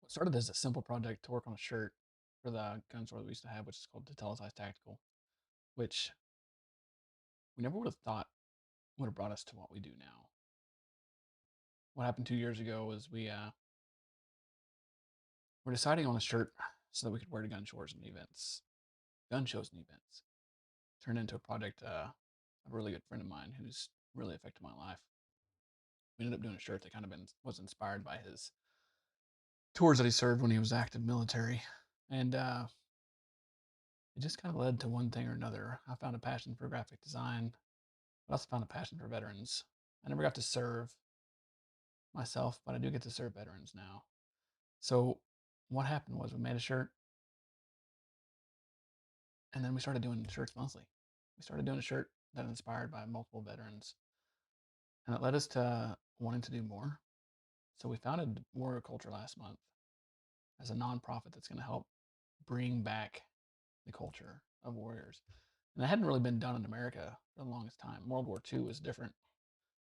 What started as a simple project to work on a shirt for the gun store that we used to have, which is called Detellicized Tactical, which we never would have thought would have brought us to what we do now. What happened 2 years ago was we were deciding on a shirt so that we could wear to gun shows and events. Turned into a project a really good friend of mine who's really affected my life. We ended up doing a shirt that was inspired by his tours that he served when he was active military, and it just kind of led to one thing or another. I found a passion for graphic design. I also found a passion for veterans. I never got to serve myself, but I do get to serve veterans now. So what happened was we made a shirt, and then we started doing shirts monthly. We started doing a shirt that inspired by multiple veterans, and it led us to wanting to do more. So we founded Warrior Culture last month as a nonprofit that's going to help bring back the culture of warriors. And that hadn't really been done in America for the longest time. World War II was different.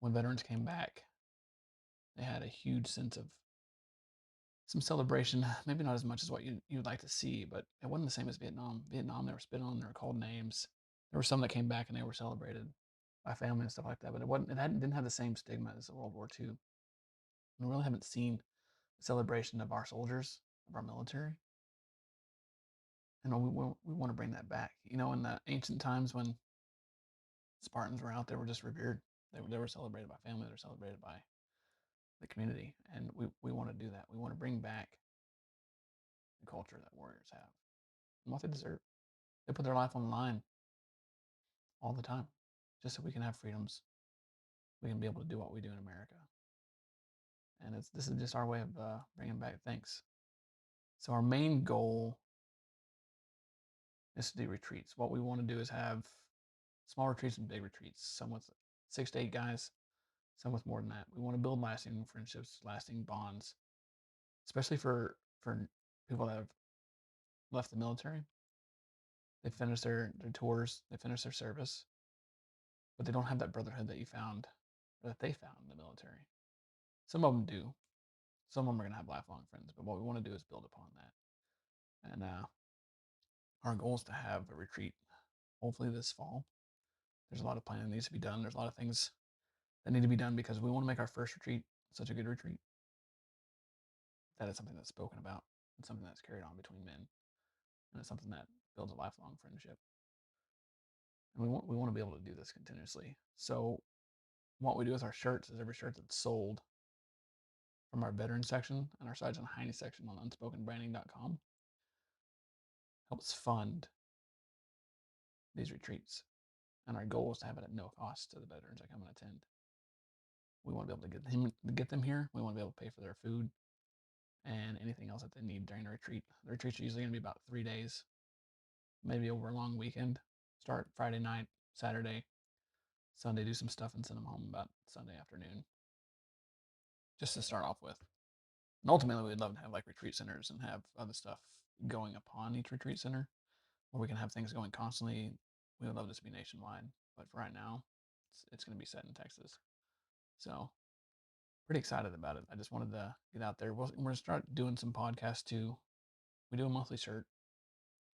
When veterans came back, they had a huge sense of some celebration, maybe not as much as what you'd like to see, but it wasn't the same as Vietnam. Vietnam, they were spit on, they were called names. There were some that came back and they were celebrated by family and stuff like that, but didn't have the same stigma as World War II. We really haven't seen the celebration of our soldiers, of our military, and we want to bring that back. You know, in the ancient times when Spartans were out, they were just revered. They were celebrated by family. They were celebrated by the community, and we want to do that. We want to bring back the culture that warriors have and what they deserve. They put their life on the line all the time just so we can have freedoms. We can be able to do what we do in America. And this is just our way of bringing back thanks. So our main goal is to do retreats. What we want to do is have small retreats and big retreats, some with 6 to 8 guys, some with more than that. We want to build lasting friendships, lasting bonds, especially for people that have left the military. They finish their tours, they finish their service, but they don't have that brotherhood that you found or that they found in the military. Some of them do. Some of them are going to have lifelong friends, but what we want to do is build upon that. And our goal is to have a retreat, hopefully this fall. There's a lot of planning that needs to be done. There's a lot of things that need to be done because we want to make our first retreat such a good retreat that it's something that's spoken about and something that's carried on between men, and it's something that builds a lifelong friendship. And we want to be able to do this continuously. So what we do with our shirts is every shirt that's sold from our veteran section and our Sergeant Heine section on unspokenbranding.com helps fund these retreats. And our goal is to have it at no cost to the veterans that come and attend. We want to be able to get them here. We want to be able to pay for their food and anything else that they need during the retreat. The retreats are usually going to be about 3 days, maybe over a long weekend. Start Friday night, Saturday, Sunday, do some stuff and send them home about Sunday afternoon, just to start off with. And ultimately, we'd love to have like retreat centers and have other stuff going upon each retreat center where we can have things going constantly. We would love this to be nationwide, but for right now, it's going to be set in Texas. So pretty excited about it. I just wanted to get out there. We're going to start doing some podcasts too. We do a monthly shirt.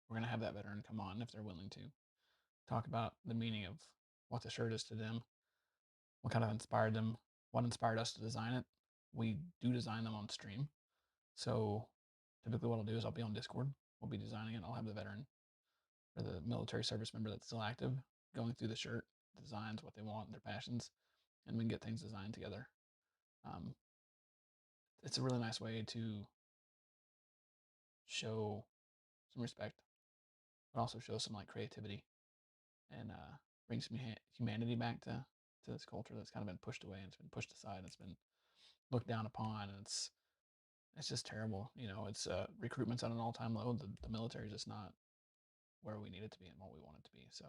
We're going to have that veteran come on if they're willing to talk about the meaning of what the shirt is to them, what kind of inspired them, what inspired us to design it. We do design them on stream. So typically what I'll do is I'll be on Discord. We'll be designing it. I'll have the veteran or the military service member that's still active going through the shirt, designs what they want, their passions, and we can get things designed together. Um, it's a really nice way to show some respect, but also show some like creativity and bring some humanity back to this culture that's kind of been pushed away and it's been pushed aside. It's been looked down upon, and it's just terrible. You know, it's recruitment's at an all-time low. The military is just not where we need it to be and what we want it to be. So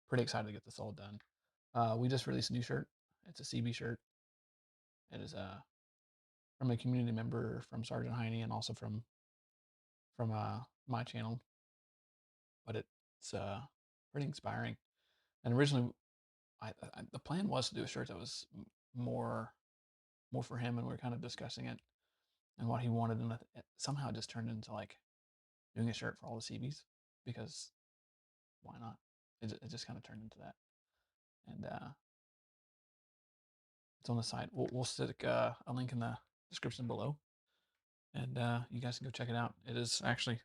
pretty excited to get this all done. We just released a new shirt. It's a CB shirt. It is from a community member from Sergeant Heine and also from my channel, but it's pretty inspiring. And originally, the plan was to do a shirt that was more for him, and we are kind of discussing it. and what he wanted, and somehow it just turned into like doing a shirt for all the CBs because why not? It just kind of turned into that, and it's on the site. We'll stick a link in the description below, and you guys can go check it out. It is actually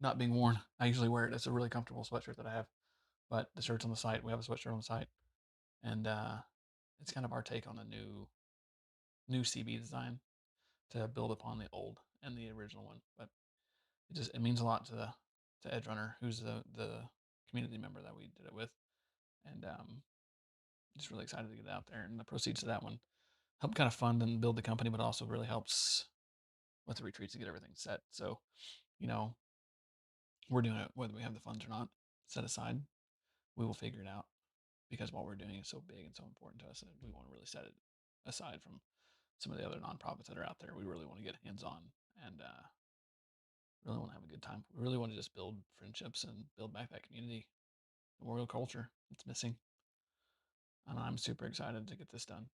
not being worn. I usually wear it. It's a really comfortable sweatshirt that I have, but the shirt's on the site. We have a sweatshirt on the site, and it's kind of our take on a new CB design to build upon the old and the original one. But it means a lot to Edge Runner, who's the community member that we did it with, and just really excited to get it out there. And the proceeds of that one help kind of fund and build the company, but also really helps with the retreats to get everything set. So, you know, we're doing it whether we have the funds or not set aside. We will figure it out because what we're doing is so big and so important to us that we want to really set it aside from some of the other nonprofits that are out there. We really want to get hands on and really want to have a good time. We really want to just build friendships and build back that community, the Warrior culture. It's missing, and I'm super excited to get this done.